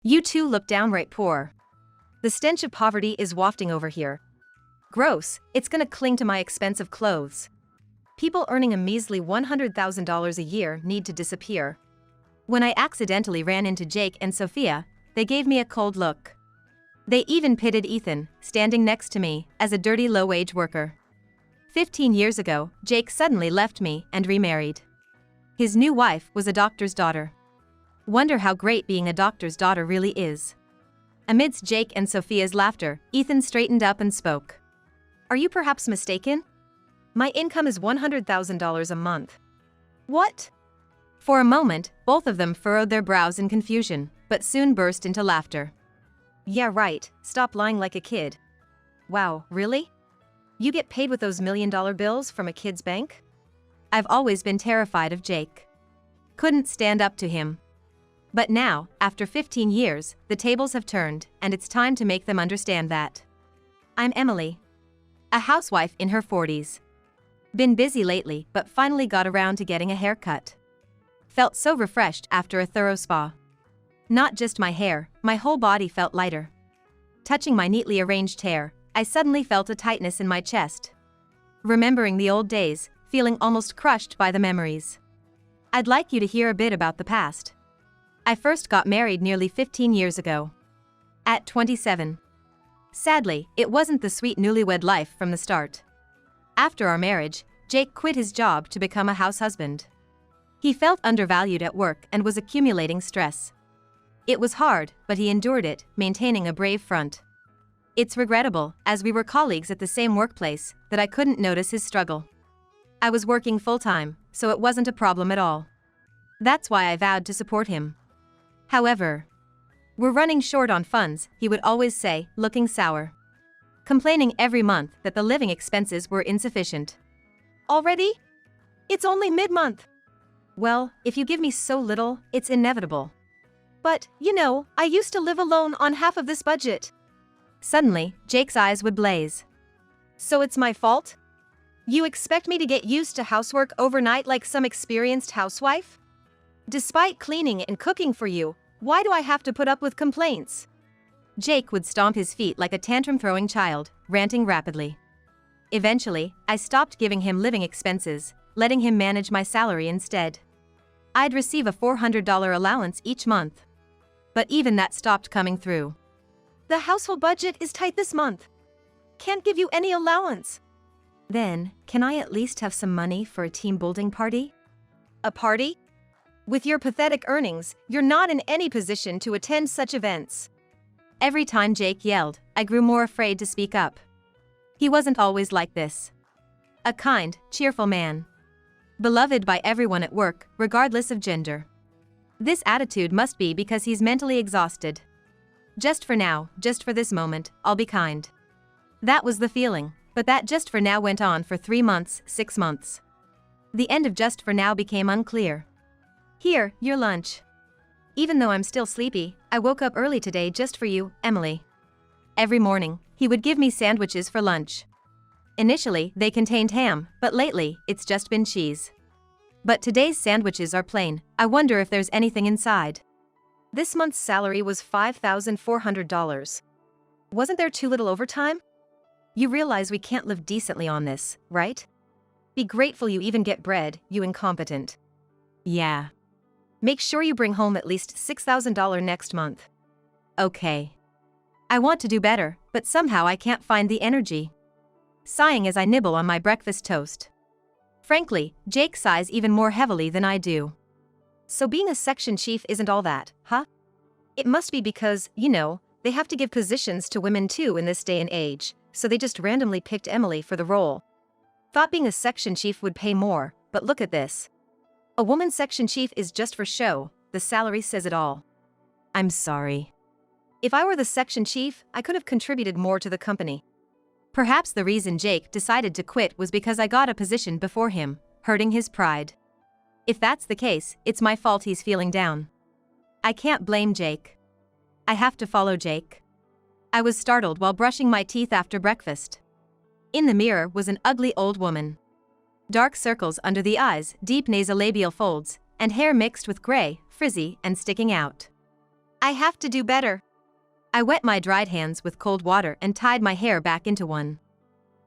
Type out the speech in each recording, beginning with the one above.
You two look downright poor. The stench of poverty is wafting over here. Gross, it's gonna cling to my expensive clothes. People earning a measly $100,000 a year need to disappear. When I accidentally ran into Jake and Sophia, they gave me a cold look. They even pitted Ethan, standing next to me, as a dirty low-wage worker. 15 years ago, Jake suddenly left me and remarried. His new wife was a doctor's daughter. Wonder how great being a doctor's daughter really is. Amidst Jake and Sophia's laughter, Ethan straightened up and spoke. Are you perhaps mistaken? My income is $100,000 a month. What? For a moment, both of them furrowed their brows in confusion, but soon burst into laughter. Yeah, right, stop lying like a kid. Wow, really? You get paid with those million-dollar bills from a kid's bank? I've always been terrified of Jake. Couldn't stand up to him. But now, after 15 years, the tables have turned, and it's time to make them understand that. I'm Emily. A housewife in her 40s. Been busy lately, but finally got around to getting a haircut. Felt so refreshed after a thorough spa. Not just my hair, my whole body felt lighter. Touching my neatly arranged hair, I suddenly felt a tightness in my chest. Remembering the old days, feeling almost crushed by the memories. I'd like you to hear a bit about the past. I first got married nearly 15 years ago. At 27. Sadly, it wasn't the sweet newlywed life from the start. After our marriage, Jake quit his job to become a house husband. He felt undervalued at work and was accumulating stress. It was hard, but he endured it, maintaining a brave front. It's regrettable, as we were colleagues at the same workplace, that I couldn't notice his struggle. I was working full-time, so it wasn't a problem at all. That's why I vowed to support him. However, we're running short on funds, he would always say, looking sour. Complaining every month that the living expenses were insufficient. Already? It's only mid-month. Well, if you give me so little, it's inevitable. But, you know, I used to live alone on half of this budget. Suddenly, Jake's eyes would blaze. So it's my fault? You expect me to get used to housework overnight like some experienced housewife? Despite cleaning and cooking for you, why do I have to put up with complaints? Jake would stomp his feet like a tantrum-throwing child, ranting rapidly. Eventually, I stopped giving him living expenses, letting him manage my salary instead. I'd receive a $400 allowance each month. But even that stopped coming through. The household budget is tight this month. Can't give you any allowance. Then, can I at least have some money for a team building party? A party? With your pathetic earnings, you're not in any position to attend such events. Every time Jake yelled, I grew more afraid to speak up. He wasn't always like this. A kind, cheerful man. Beloved by everyone at work, regardless of gender. This attitude must be because he's mentally exhausted. Just for now, just for this moment, I'll be kind. That was the feeling, but that just for now went on for 3 months, 6 months. The end of just for now became unclear. Here, your lunch. Even though I'm still sleepy, I woke up early today just for you, Emily. Every morning, he would give me sandwiches for lunch. Initially, they contained ham, but lately, it's just been cheese. But today's sandwiches are plain. I wonder if there's anything inside. This month's salary was $5,400. Wasn't there too little overtime? You realize we can't live decently on this, right? Be grateful you even get bread, you incompetent. Yeah. Make sure you bring home at least $6,000 next month. Okay. I want to do better, but somehow I can't find the energy. Sighing as I nibble on my breakfast toast. Frankly, Jake sighs even more heavily than I do. So being a section chief isn't all that, huh? It must be because, you know, they have to give positions to women too in this day and age, so they just randomly picked Emily for the role. Thought being a section chief would pay more, but look at this. A woman section chief is just for show, the salary says it all. I'm sorry. If I were the section chief, I could have contributed more to the company. Perhaps the reason Jake decided to quit was because I got a position before him, hurting his pride. If that's the case, it's my fault he's feeling down. I can't blame Jake. I have to follow Jake. I was startled while brushing my teeth after breakfast. In the mirror was an ugly old woman. Dark circles under the eyes, deep nasolabial folds, and hair mixed with gray, frizzy, and sticking out. I have to do better. I wet my dried hands with cold water and tied my hair back into one.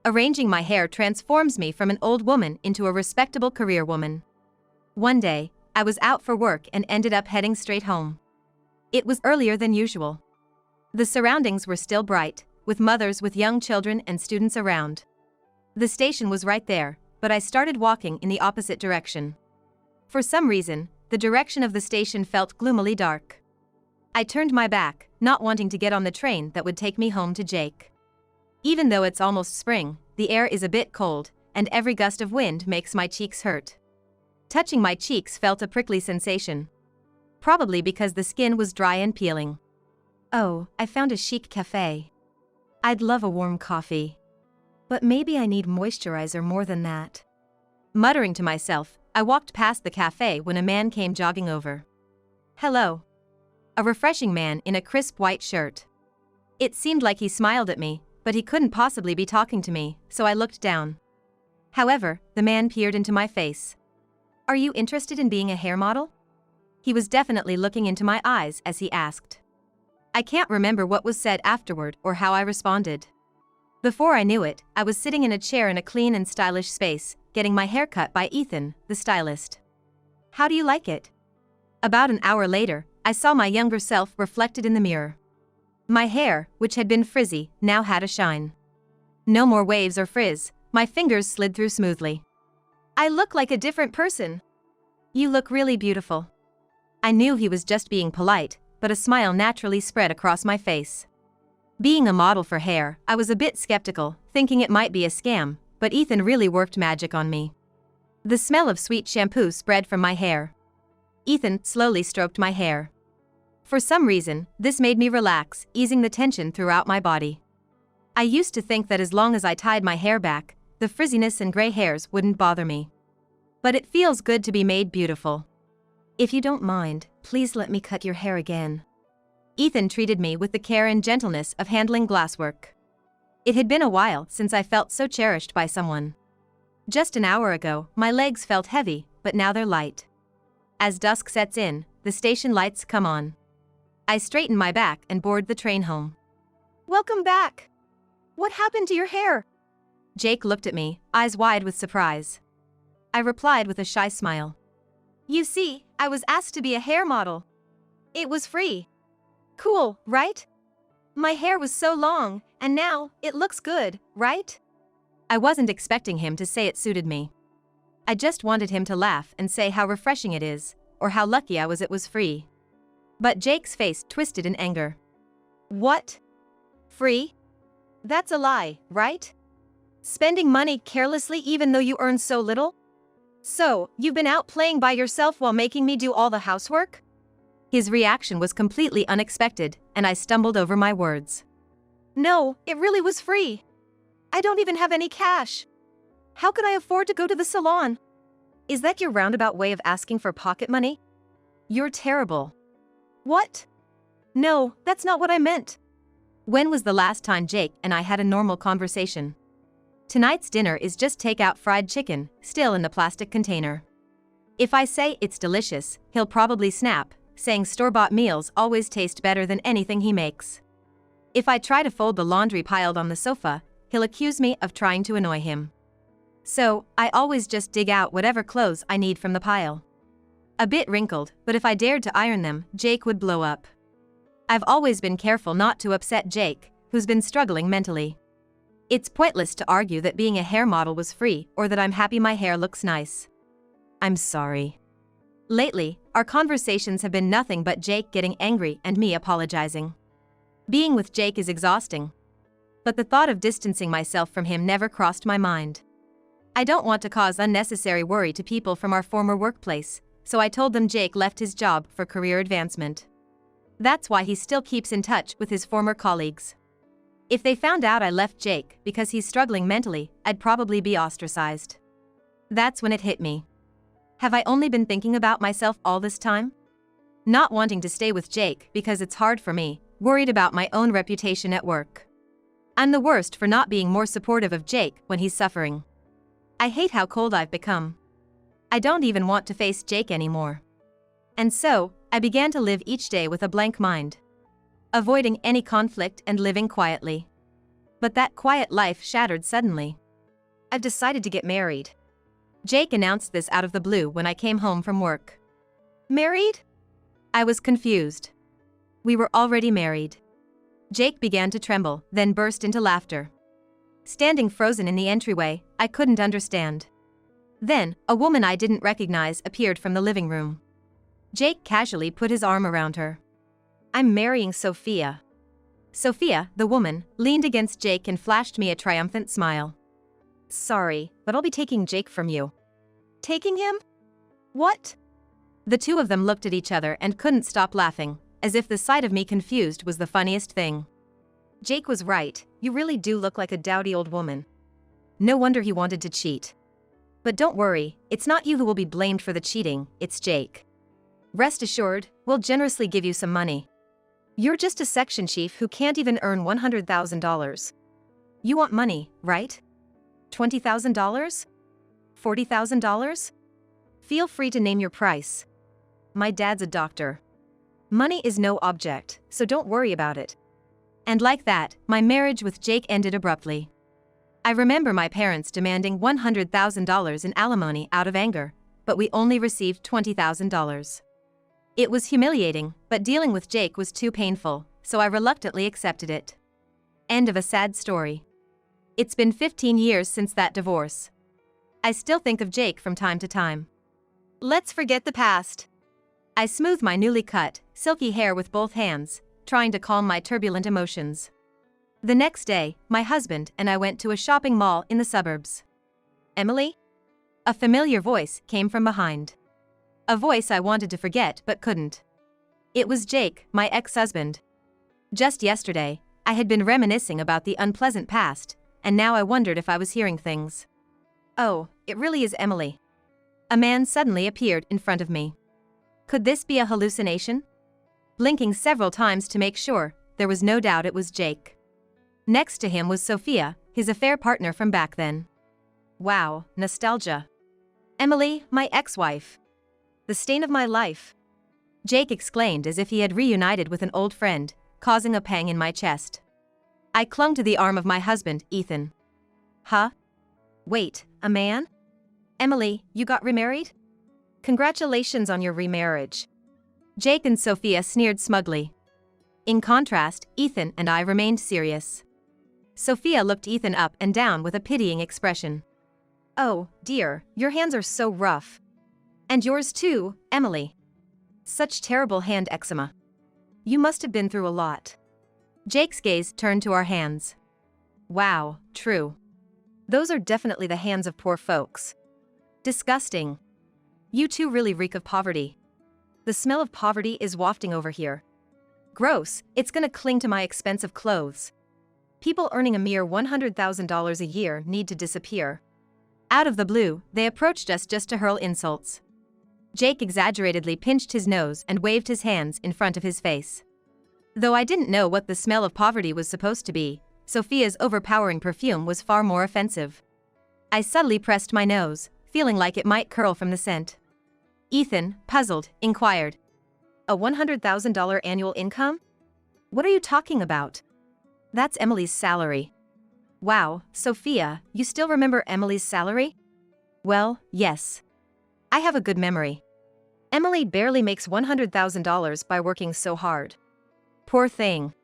Arranging my hair transforms me from an old woman into a respectable career woman. One day, I was out for work and ended up heading straight home. It was earlier than usual. The surroundings were still bright, with mothers with young children and students around. The station was right there, but I started walking in the opposite direction. For some reason, the direction of the station felt gloomily dark. I turned my back, not wanting to get on the train that would take me home to Jake. Even though it's almost spring, the air is a bit cold, and every gust of wind makes my cheeks hurt. Touching my cheeks felt a prickly sensation. Probably because the skin was dry and peeling. Oh, I found a chic cafe. I'd love a warm coffee. But maybe I need moisturizer more than that. Muttering to myself, I walked past the cafe when a man came jogging over. Hello. A refreshing man in a crisp white shirt. It seemed like he smiled at me, but he couldn't possibly be talking to me, so I looked down. However, the man peered into my face. Are you interested in being a hair model? He was definitely looking into my eyes as he asked. I can't remember what was said afterward or how I responded. Before I knew it, I was sitting in a chair in a clean and stylish space, getting my hair cut by Ethan, the stylist. How do you like it? About an hour later, I saw my younger self reflected in the mirror. My hair, which had been frizzy, now had a shine. No more waves or frizz, my fingers slid through smoothly. I look like a different person. You look really beautiful. I knew he was just being polite, but a smile naturally spread across my face. Being a model for hair, I was a bit skeptical, thinking it might be a scam, but Ethan really worked magic on me. The smell of sweet shampoo spread from my hair. Ethan slowly stroked my hair. For some reason, this made me relax, easing the tension throughout my body. I used to think that as long as I tied my hair back, the frizziness and gray hairs wouldn't bother me. But it feels good to be made beautiful. If you don't mind, please let me cut your hair again. Ethan treated me with the care and gentleness of handling glasswork. It had been a while since I felt so cherished by someone. Just an hour ago, my legs felt heavy, but now they're light. As dusk sets in, the station lights come on. I straighten my back and board the train home. Welcome back. What happened to your hair? Jake looked at me, eyes wide with surprise. I replied with a shy smile. You see, I was asked to be a hair model. It was free. Cool, right? My hair was so long, and now, it looks good, right? I wasn't expecting him to say it suited me. I just wanted him to laugh and say how refreshing it is, or how lucky I was it was free. But Jake's face twisted in anger. What? Free? That's a lie, right? Spending money carelessly even though you earn so little? So, you've been out playing by yourself while making me do all the housework? His reaction was completely unexpected, and I stumbled over my words. No, it really was free. I don't even have any cash. How could I afford to go to the salon? Is that your roundabout way of asking for pocket money? You're terrible. What? No, that's not what I meant. When was the last time Jake and I had a normal conversation? Tonight's dinner is just takeout fried chicken, still in the plastic container. If I say it's delicious, he'll probably snap, saying store-bought meals always taste better than anything he makes. If I try to fold the laundry piled on the sofa, he'll accuse me of trying to annoy him. So, I always just dig out whatever clothes I need from the pile. A bit wrinkled, but if I dared to iron them, Jake would blow up. I've always been careful not to upset Jake, who's been struggling mentally. It's pointless to argue that being a hair model was free or that I'm happy my hair looks nice. I'm sorry. Lately, our conversations have been nothing but Jake getting angry and me apologizing. Being with Jake is exhausting. But the thought of distancing myself from him never crossed my mind. I don't want to cause unnecessary worry to people from our former workplace, so I told them Jake left his job for career advancement. That's why he still keeps in touch with his former colleagues. If they found out I left Jake because he's struggling mentally, I'd probably be ostracized. That's when it hit me. Have I only been thinking about myself all this time? Not wanting to stay with Jake because it's hard for me, worried about my own reputation at work. I'm the worst for not being more supportive of Jake when he's suffering. I hate how cold I've become. I don't even want to face Jake anymore. And so, I began to live each day with a blank mind, avoiding any conflict and living quietly. But that quiet life shattered suddenly. I've decided to get married. Jake announced this out of the blue when I came home from work. Married? I was confused. We were already married. Jake began to tremble, then burst into laughter. Standing frozen in the entryway, I couldn't understand. Then, a woman I didn't recognize appeared from the living room. Jake casually put his arm around her. I'm marrying Sophia. Sophia, the woman, leaned against Jake and flashed me a triumphant smile. Sorry, but I'll be taking Jake from you. Taking him? What? The two of them looked at each other and couldn't stop laughing, as if the sight of me confused was the funniest thing. Jake was right, you really do look like a dowdy old woman. No wonder he wanted to cheat. But don't worry, it's not you who will be blamed for the cheating, it's Jake. Rest assured, we'll generously give you some money. You're just a section chief who can't even earn $100,000. You want money, right? $20,000? $40,000? Feel free to name your price. My dad's a doctor. Money is no object, so don't worry about it. And like that, my marriage with Jake ended abruptly. I remember my parents demanding $100,000 in alimony out of anger, but we only received $20,000. It was humiliating, but dealing with Jake was too painful, so I reluctantly accepted it. End of a sad story. It's been 15 years since that divorce. I still think of Jake from time to time. Let's forget the past. I smoothed my newly cut, silky hair with both hands, trying to calm my turbulent emotions. The next day, my husband and I went to a shopping mall in the suburbs. Emily? A familiar voice came from behind. A voice I wanted to forget but couldn't. It was Jake, my ex-husband. Just yesterday, I had been reminiscing about the unpleasant past, and now I wondered if I was hearing things. Oh, it really is Emily. A man suddenly appeared in front of me. Could this be a hallucination? Blinking several times to make sure, there was no doubt it was Jake. Next to him was Sophia, his affair partner from back then. Wow, nostalgia. Emily, my ex-wife. The stain of my life. Jake exclaimed as if he had reunited with an old friend, causing a pang in my chest. I clung to the arm of my husband, Ethan. Huh? Wait, a man? Emily, you got remarried? Congratulations on your remarriage. Jake and Sophia sneered smugly. In contrast, Ethan and I remained serious. Sophia looked Ethan up and down with a pitying expression. Oh, dear, your hands are so rough. And yours too, Emily. Such terrible hand eczema. You must have been through a lot. Jake's gaze turned to our hands. Wow, true. Those are definitely the hands of poor folks. Disgusting. You two really reek of poverty. The smell of poverty is wafting over here. Gross, it's gonna cling to my expensive clothes. People earning a mere $100,000 a year need to disappear. Out of the blue, they approached us just to hurl insults. Jake exaggeratedly pinched his nose and waved his hands in front of his face. Though I didn't know what the smell of poverty was supposed to be, Sophia's overpowering perfume was far more offensive. I subtly pressed my nose, feeling like it might curl from the scent. Ethan, puzzled, inquired. A $100,000 annual income? What are you talking about? That's Emily's salary. Wow, Sophia, you still remember Emily's salary? Well, yes. I have a good memory. Emily barely makes $100,000 by working so hard. Poor thing.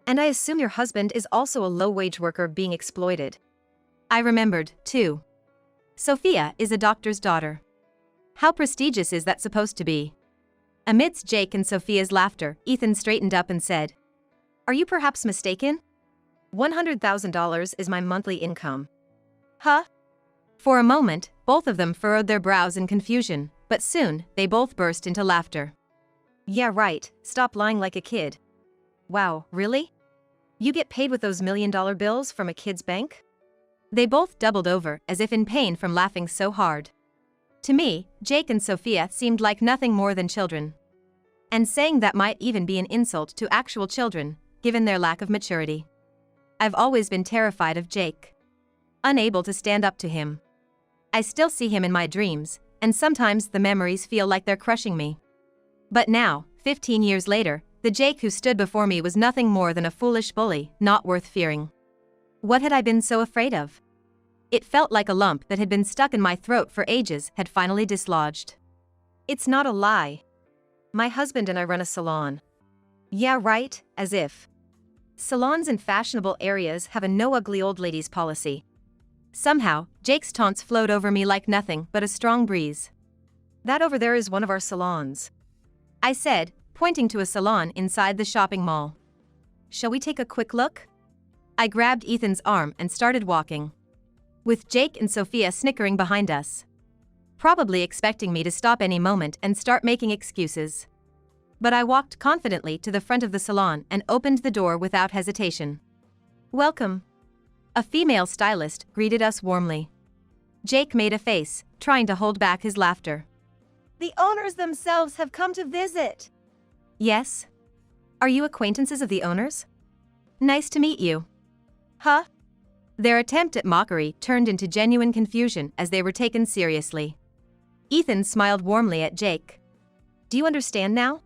And I assume your husband is also a low-wage worker being exploited. I remembered, too. Sophia is a doctor's daughter. How prestigious is that supposed to be? Amidst Jake and Sophia's laughter, Ethan straightened up and said, Are you perhaps mistaken? $100,000 is my monthly income. Huh? For a moment, both of them furrowed their brows in confusion, but soon, they both burst into laughter. Yeah, right, stop lying like a kid. Wow, really? You get paid with those million-dollar bills from a kid's bank? They both doubled over, as if in pain from laughing so hard. To me, Jake and Sophia seemed like nothing more than children. And saying that might even be an insult to actual children, given their lack of maturity. I've always been terrified of Jake. Unable to stand up to him. I still see him in my dreams, and sometimes the memories feel like they're crushing me. But now, 15 years later, the Jake who stood before me was nothing more than a foolish bully, not worth fearing. What had I been so afraid of? It felt like a lump that had been stuck in my throat for ages had finally dislodged. It's not a lie. My husband and I run a salon. Yeah, right, as if. Salons in fashionable areas have a no ugly old ladies policy. Somehow, Jake's taunts flowed over me like nothing but a strong breeze. That over there is one of our salons, I said, pointing to a salon inside the shopping mall. Shall we take a quick look? I grabbed Ethan's arm and started walking, with Jake and Sophia snickering behind us, probably expecting me to stop any moment and start making excuses. But I walked confidently to the front of the salon and opened the door without hesitation. Welcome. A female stylist greeted us warmly. Jake made a face, trying to hold back his laughter. The owners themselves have come to visit. Yes? Are you acquaintances of the owners? Nice to meet you. Huh? Their attempt at mockery turned into genuine confusion as they were taken seriously. Ethan smiled warmly at Jake. Do you understand now?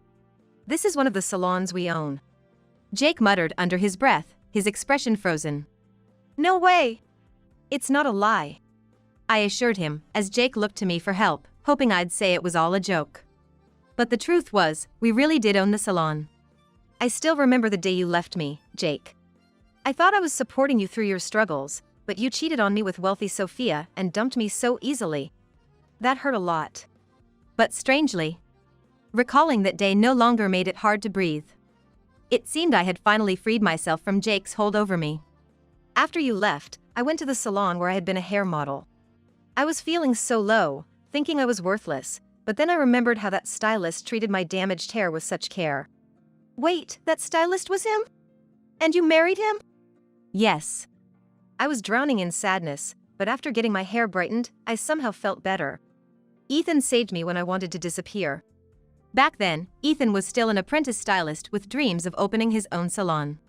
This is one of the salons we own. Jake muttered under his breath, his expression frozen. No way! It's not a lie, I assured him, as Jake looked to me for help, hoping I'd say it was all a joke. But the truth was, we really did own the salon. I still remember the day you left me, Jake. I thought I was supporting you through your struggles, but you cheated on me with wealthy Sophia and dumped me so easily. That hurt a lot. But strangely, recalling that day no longer made it hard to breathe. It seemed I had finally freed myself from Jake's hold over me. After you left, I went to the salon where I had been a hair model. I was feeling so low, thinking I was worthless, but then I remembered how that stylist treated my damaged hair with such care. Wait, that stylist was him? And you married him? Yes. I was drowning in sadness, but after getting my hair brightened, I somehow felt better. Ethan saved me when I wanted to disappear. Back then, Ethan was still an apprentice stylist with dreams of opening his own salon.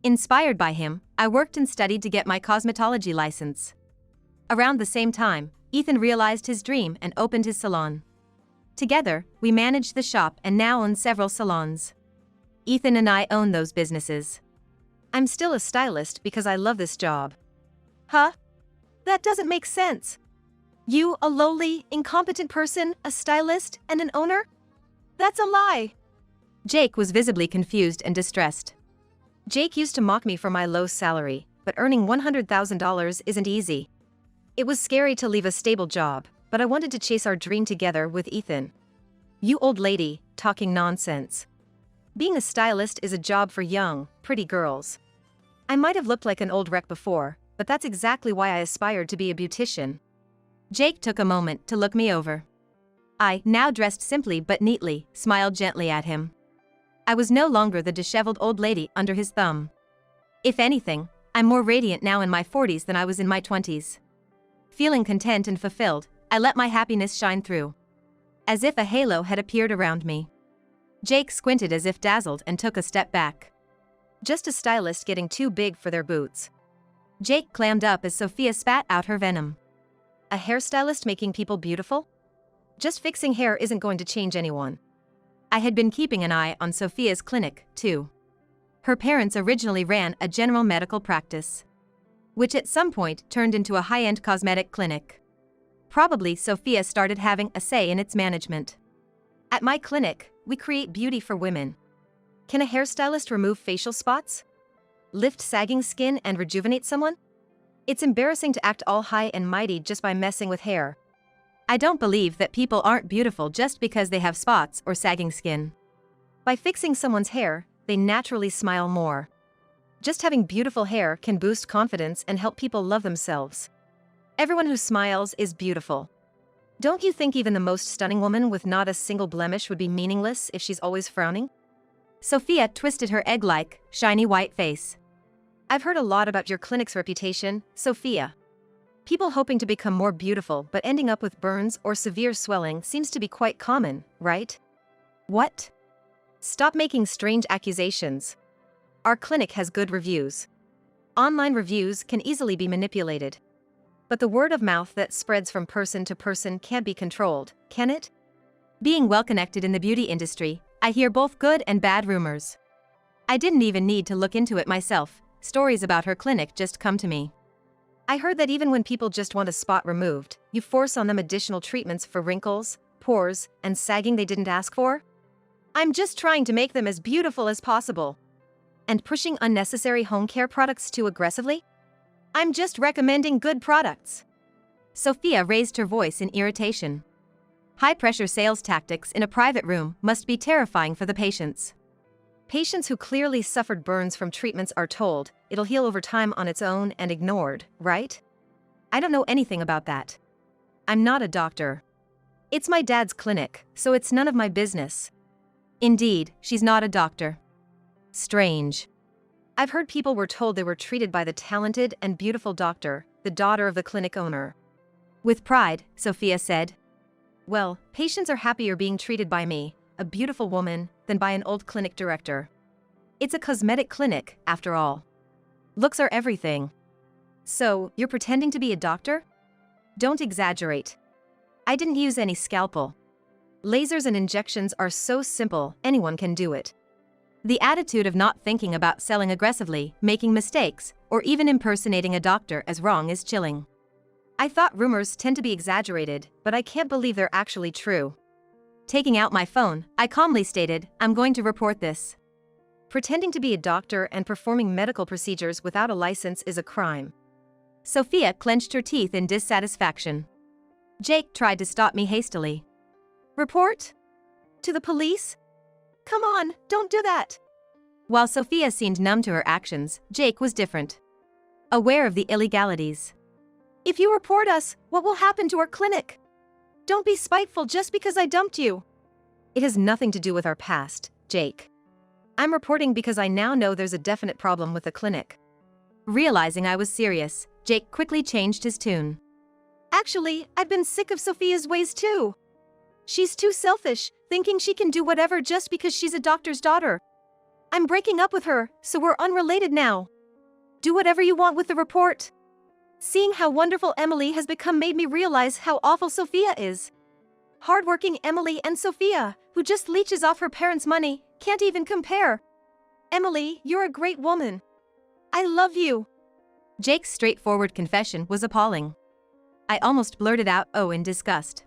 Inspired by him, I worked and studied to get my cosmetology license. Around the same time, Ethan realized his dream and opened his salon. Together, we managed the shop and now own several salons. Ethan and I own those businesses. I'm still a stylist because I love this job. Huh? That doesn't make sense. You, a lowly, incompetent person, a stylist, and an owner? That's a lie. Jake was visibly confused and distressed. Jake used to mock me for my low salary, but earning $100,000 isn't easy. It was scary to leave a stable job, but I wanted to chase our dream together with Ethan. You old lady, talking nonsense. Being a stylist is a job for young, pretty girls. I might have looked like an old wreck before, but that's exactly why I aspired to be a beautician. Jake took a moment to look me over. I, now dressed simply but neatly, smiled gently at him. I was no longer the disheveled old lady under his thumb. If anything, I'm more radiant now in my 40s than I was in my 20s. Feeling content and fulfilled, I let my happiness shine through. As if a halo had appeared around me. Jake squinted as if dazzled and took a step back. Just a stylist getting too big for their boots. Jake clammed up as Sophia spat out her venom. A hairstylist making people beautiful? Just fixing hair isn't going to change anyone. I had been keeping an eye on Sophia's clinic, too. Her parents originally ran a general medical practice, which at some point turned into a high-end cosmetic clinic. Probably Sophia started having a say in its management. At my clinic, we create beauty for women. Can a hairstylist remove facial spots? Lift sagging skin and rejuvenate someone? It's embarrassing to act all high and mighty just by messing with hair. I don't believe that people aren't beautiful just because they have spots or sagging skin. By fixing someone's hair, they naturally smile more. Just having beautiful hair can boost confidence and help people love themselves. Everyone who smiles is beautiful. Don't you think even the most stunning woman with not a single blemish would be meaningless if she's always frowning? Sophia twisted her egg-like, shiny white face. I've heard a lot about your clinic's reputation, Sophia. People hoping to become more beautiful but ending up with burns or severe swelling seems to be quite common, right? What? Stop making strange accusations. Our clinic has good reviews. Online reviews can easily be manipulated. But the word of mouth that spreads from person to person can't be controlled, can it? Being well-connected in the beauty industry, I hear both good and bad rumors. I didn't even need to look into it myself, stories about her clinic just come to me. I heard that even when people just want a spot removed, you force on them additional treatments for wrinkles, pores, and sagging they didn't ask for. I'm just trying to make them as beautiful as possible. And pushing unnecessary home care products too aggressively? I'm just recommending good products. Sophia raised her voice in irritation. High-pressure sales tactics in a private room must be terrifying for the patients. Patients who clearly suffered burns from treatments are told it'll heal over time on its own and ignored, right? I don't know anything about that. I'm not a doctor. It's my dad's clinic, so it's none of my business. Indeed, she's not a doctor. Strange. I've heard people were told they were treated by the talented and beautiful doctor, the daughter of the clinic owner. With pride, Sophia said, "Well, patients are happier being treated by me, a beautiful woman, than by an old clinic director. It's a cosmetic clinic, after all. Looks are everything." So, you're pretending to be a doctor? Don't exaggerate. I didn't use any scalpel. Lasers and injections are so simple, anyone can do it. The attitude of not thinking about selling aggressively, making mistakes, or even impersonating a doctor as wrong is chilling. I thought rumors tend to be exaggerated, but I can't believe they're actually true. Taking out my phone, I calmly stated, "I'm going to report this." Pretending to be a doctor and performing medical procedures without a license is a crime. Sophia clenched her teeth in dissatisfaction. Jake tried to stop me hastily. "Report? To the police? Come on, don't do that." While Sophia seemed numb to her actions, Jake was different. Aware of the illegalities. "If you report us, what will happen to our clinic? Don't be spiteful just because I dumped you." "It has nothing to do with our past, Jake. I'm reporting because I now know there's a definite problem with the clinic." Realizing I was serious, Jake quickly changed his tune. "Actually, I've been sick of Sophia's ways too. She's too selfish, thinking she can do whatever just because she's a doctor's daughter. I'm breaking up with her, so we're unrelated now. Do whatever you want with the report. Seeing how wonderful Emily has become made me realize how awful Sophia is. Hardworking Emily and Sophia, who just leeches off her parents' money, can't even compare. Emily, you're a great woman. I love you." Jake's straightforward confession was appalling. I almost blurted out, "Oh," in disgust.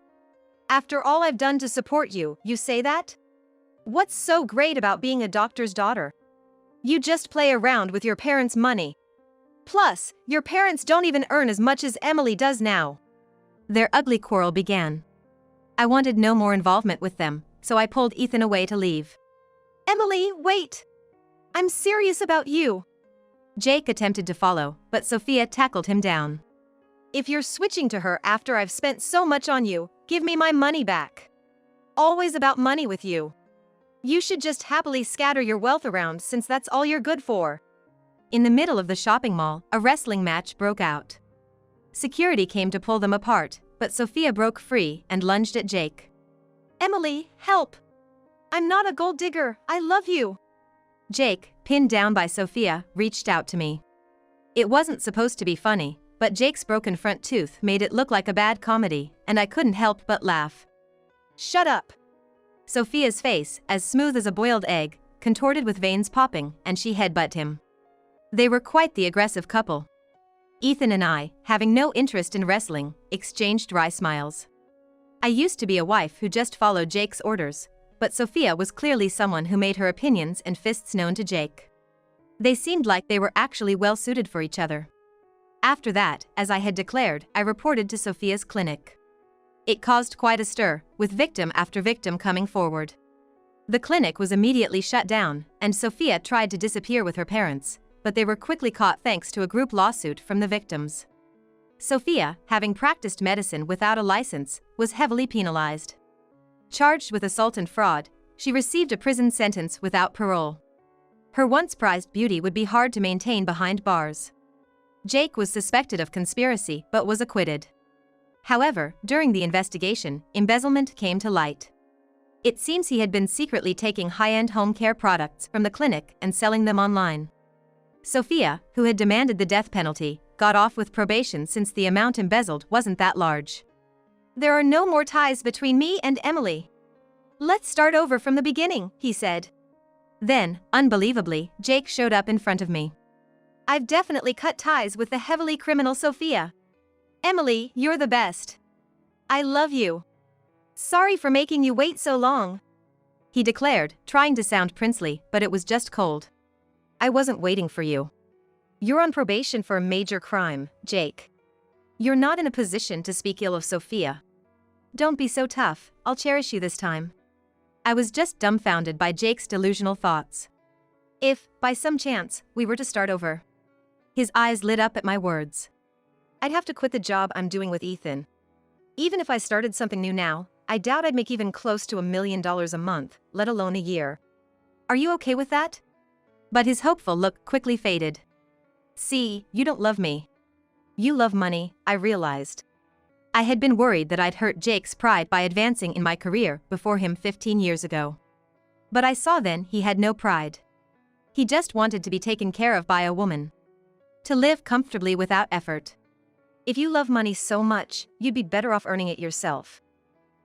"After all I've done to support you, you say that? What's so great about being a doctor's daughter? You just play around with your parents' money. Plus, your parents don't even earn as much as Emily does now." Their ugly quarrel began. I wanted no more involvement with them, so I pulled Ethan away to leave. "Emily, wait! I'm serious about you." Jake attempted to follow, but Sophia tackled him down. "If you're switching to her after I've spent so much on you, give me my money back. Always about money with you. You should just happily scatter your wealth around since that's all you're good for." In the middle of the shopping mall, a wrestling match broke out. Security came to pull them apart, but Sophia broke free and lunged at Jake. "Emily, help! I'm not a gold digger, I love you." Jake, pinned down by Sophia, reached out to me. It wasn't supposed to be funny, but Jake's broken front tooth made it look like a bad comedy, and I couldn't help but laugh. "Shut up!" Sophia's face, as smooth as a boiled egg, contorted with veins popping, and she headbutted him. They were quite the aggressive couple. Ethan and I, having no interest in wrestling, exchanged dry smiles. I used to be a wife who just followed Jake's orders, but Sophia was clearly someone who made her opinions and fists known to Jake. They seemed like they were actually well suited for each other. After that, as I had declared, I reported to Sophia's clinic. It caused quite a stir, with victim after victim coming forward. The clinic was immediately shut down, and Sophia tried to disappear with her parents, but they were quickly caught thanks to a group lawsuit from the victims. Sophia, having practiced medicine without a license, was heavily penalized. Charged with assault and fraud, she received a prison sentence without parole. Her once prized beauty would be hard to maintain behind bars. Jake was suspected of conspiracy but was acquitted. However, during the investigation, embezzlement came to light. It seems he had been secretly taking high-end home care products from the clinic and selling them online. Sophia, who had demanded the death penalty, got off with probation since the amount embezzled wasn't that large. "There are no more ties between me and Emily. Let's start over from the beginning, he said. Then, unbelievably, Jake showed up in front of me. I've definitely cut ties with the heavily criminal Sophia. Emily, you're the best. I love you. Sorry for making you wait so long, he declared, trying to sound princely, but it was just cold. I wasn't waiting for you. You're on probation for a major crime, Jake. You're not in a position to speak ill of Sophia. Don't be so tough, I'll cherish you this time. I was just dumbfounded by Jake's delusional thoughts. If, by some chance, we were to start over. His eyes lit up at my words. I'd have to quit the job I'm doing with Ethan. Even if I started something new now, I doubt I'd make even close to $1 million a month, let alone a year. Are you okay with that? But his hopeful look quickly faded. See, you don't love me. You love money, I realized. I had been worried that I'd hurt Jake's pride by advancing in my career before him 15 years ago. But I saw then he had no pride. He just wanted to be taken care of by a woman. To live comfortably without effort. If you love money so much, you'd be better off earning it yourself.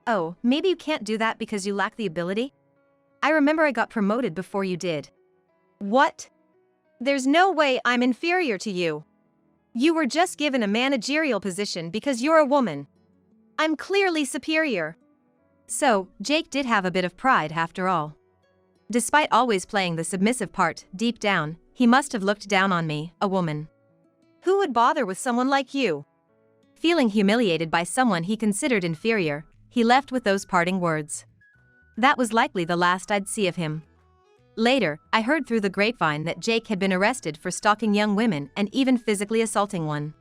Oh, maybe you can't do that because you lack the ability? I remember I got promoted before you did. What? There's no way I'm inferior to you. You were just given a managerial position because you're a woman. I'm clearly superior. So, Jake did have a bit of pride after all. Despite always playing the submissive part, deep down, he must have looked down on me, a woman. Who would bother with someone like you? Feeling humiliated by someone he considered inferior, he left with those parting words. That was likely the last I'd see of him. Later, I heard through the grapevine that Jake had been arrested for stalking young women and even physically assaulting one.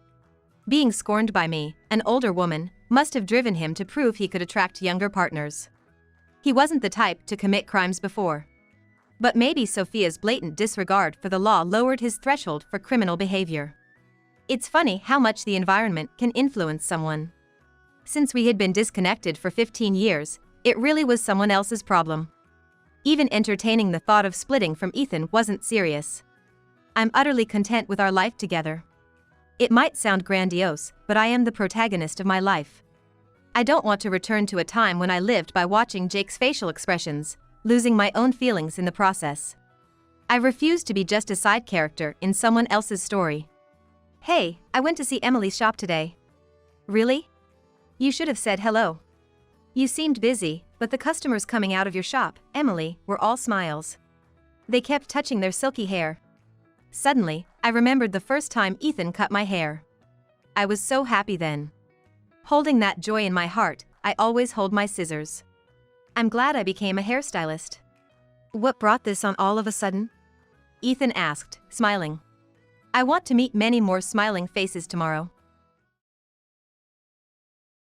Being scorned by me, an older woman, must have driven him to prove he could attract younger partners. He wasn't the type to commit crimes before. But maybe Sophia's blatant disregard for the law lowered his threshold for criminal behavior. It's funny how much the environment can influence someone. Since we had been disconnected for 15 years, it really was someone else's problem. Even entertaining the thought of splitting from Ethan wasn't serious. I'm utterly content with our life together. It might sound grandiose, but I am the protagonist of my life. I don't want to return to a time when I lived by watching Jake's facial expressions, losing my own feelings in the process. I refuse to be just a side character in someone else's story. Hey, I went to see Emily's shop today. Really? You should have said hello. You seemed busy, but the customers coming out of your shop, Emily, were all smiles. They kept touching their silky hair. Suddenly, I remembered the first time Ethan cut my hair. I was so happy then. Holding that joy in my heart, I always hold my scissors. I'm glad I became a hairstylist. What brought this on all of a sudden? Ethan asked, smiling. I want to meet many more smiling faces tomorrow.